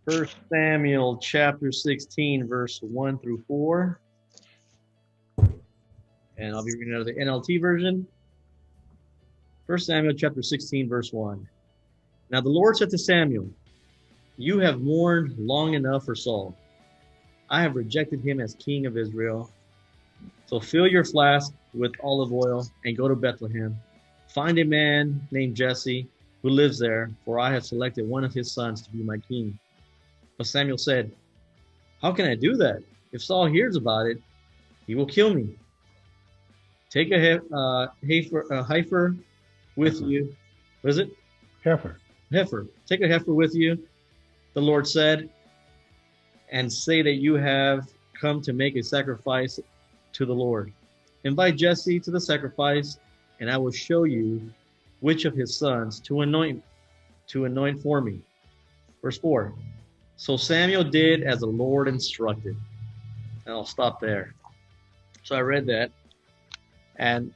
First Samuel chapter 16, verse 1 through 4. And I'll be reading out of the NLT version. First Samuel chapter 16, verse 1. Now the Lord said to Samuel, "You have mourned long enough for Saul. I have rejected him as king of Israel. So fill your flask with olive oil and go to Bethlehem. Find a man named Jesse who lives there, for I have selected one of his sons to be my king." But Samuel said, "How can I do that? If Saul hears about it, he will kill me. Take a heifer with you." What is it? Heifer. Heifer. Take a heifer with you, the Lord said, and say that you have come to make a sacrifice to the Lord. Invite Jesse to the sacrifice, and I will show you which of his sons to anoint for me. Verse 4. So Samuel did as the Lord instructed. And I'll stop there. So I read that, and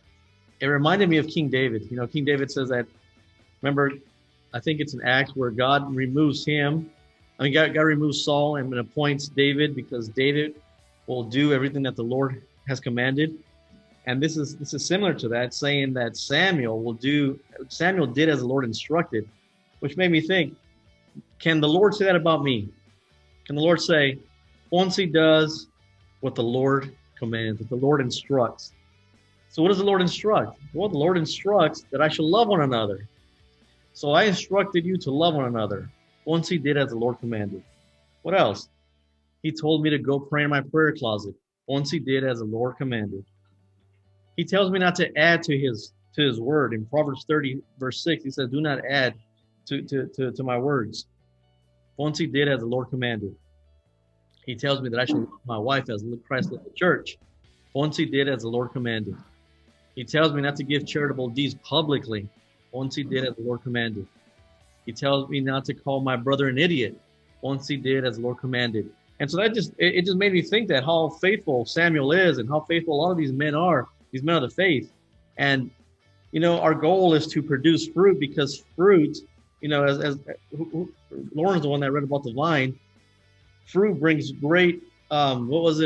it reminded me of King David. You know, King David says that, remember, I think it's an Acts where God removes him. I mean, God removes Saul and appoints David because David will do everything that the Lord has commanded. And this is similar to that, saying that Samuel did as the Lord instructed, which made me think, can the Lord say that about me? Can the Lord say, Poncie does what the Lord commands, what the Lord instructs? So what does the Lord instruct? Well, the Lord instructs that I shall love one another. So I instructed you to love one another. Poncie did as the Lord commanded. What else? He told me to go pray in my prayer closet. Poncie did as the Lord commanded. He tells me not to add to his word. In Proverbs 30, verse 6, he says, "Do not add to my words." Poncie did as the Lord commanded. He tells me that I should love my wife as Christ loved the church. Poncie did as the Lord commanded. He tells me not to give charitable deeds publicly. Poncie did as the Lord commanded. He tells me not to call my brother an idiot. Poncie did as the Lord commanded. And so that just made me think that how faithful Samuel is and how faithful a lot of these men are, these men of the faith. And, you know, our goal is to produce fruit, because fruit, you know, as Lauren's the one that read about the vine, fruit brings great, brings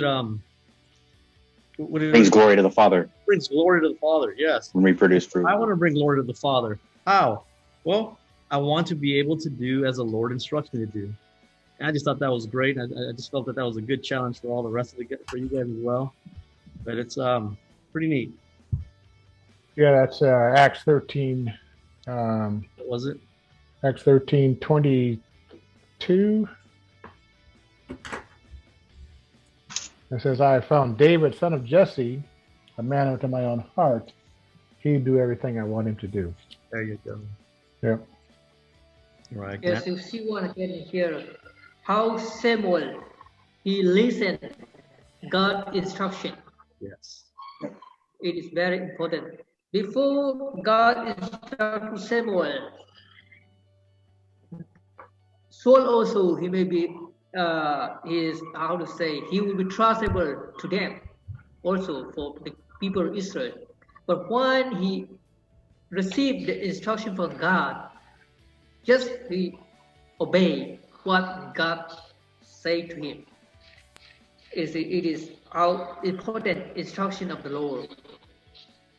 glory to the Father. Brings glory to the Father, yes. When we produce fruit. I want to bring glory to the Father. How? Well, I want to be able to do as the Lord instructs me to do. And I just thought that was great. I just felt that was a good challenge for all the rest of for you guys as well. But it's pretty neat. Yeah, that's Acts 13. What was it? Acts 13:22. It says, "I have found David, son of Jesse, a man after my own heart. He'd do everything I want him to do." There you go. Yeah. Right. Yes, you see one again here. How Samuel, he listened God's instruction. Yes. It is very important. Before God instructed Samuel, Saul also, he may be, he will be trustable to them also for the people of Israel. But when he received the instruction from God, just he obeyed what God said to him. It is our important instruction of the Lord.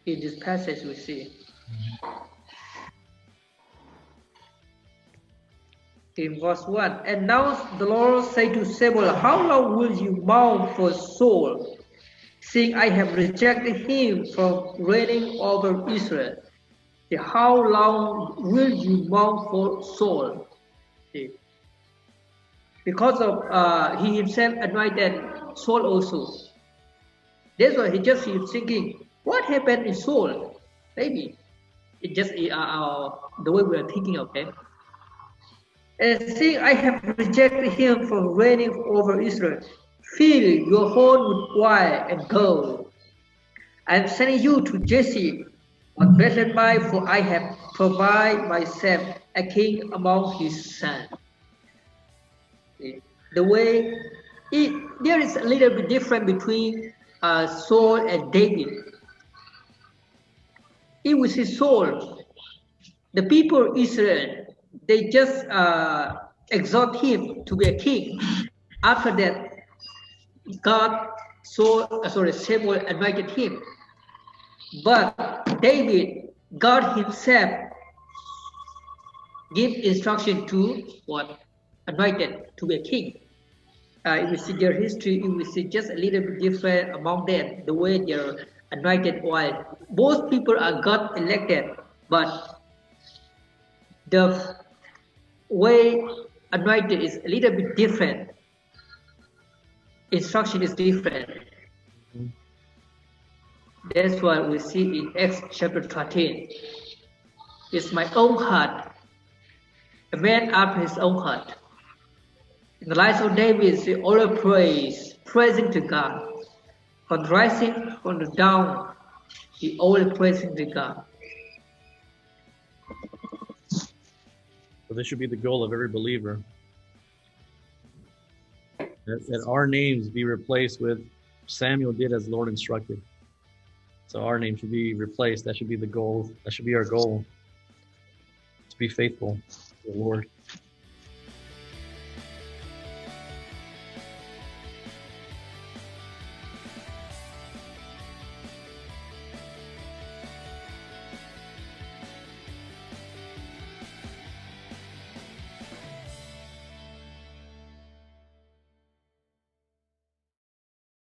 In this passage we see. In verse 1, "And now the Lord said to Samuel, How long will you mourn for Saul, seeing I have rejected him from reigning over Israel? How long will you mourn for Saul?" Because of he himself anointed Saul also. That's why he just keeps thinking, what happened in Saul? Maybe it just the way we are thinking of him. "And see, I have rejected him from reigning over Israel. Fill your horn with wine and go. I am sending you to Jesse of Bethlehem, for I have provided myself a king among his sons." The way there is a little bit different between Saul and David. If we see Saul, the people of Israel, they just exalt him to be a king. After that, Samuel anointed him. But David, God himself give instruction to what? Anointed to be a king. If we see their history, if we see just a little bit different among them, the way they're anointed oil. Both people are God elected, but the way anointed is a little bit different. Instruction is different. That's what we see in Acts chapter 13. It's my own heart, a man after his own heart. In the life of David, he always praising to God. From rising, from the down, he always praising to God. So this should be the goal of every believer. That our names be replaced with Samuel did as the Lord instructed. So our name should be replaced. That should be the goal. That should be our goal. To be faithful to the Lord.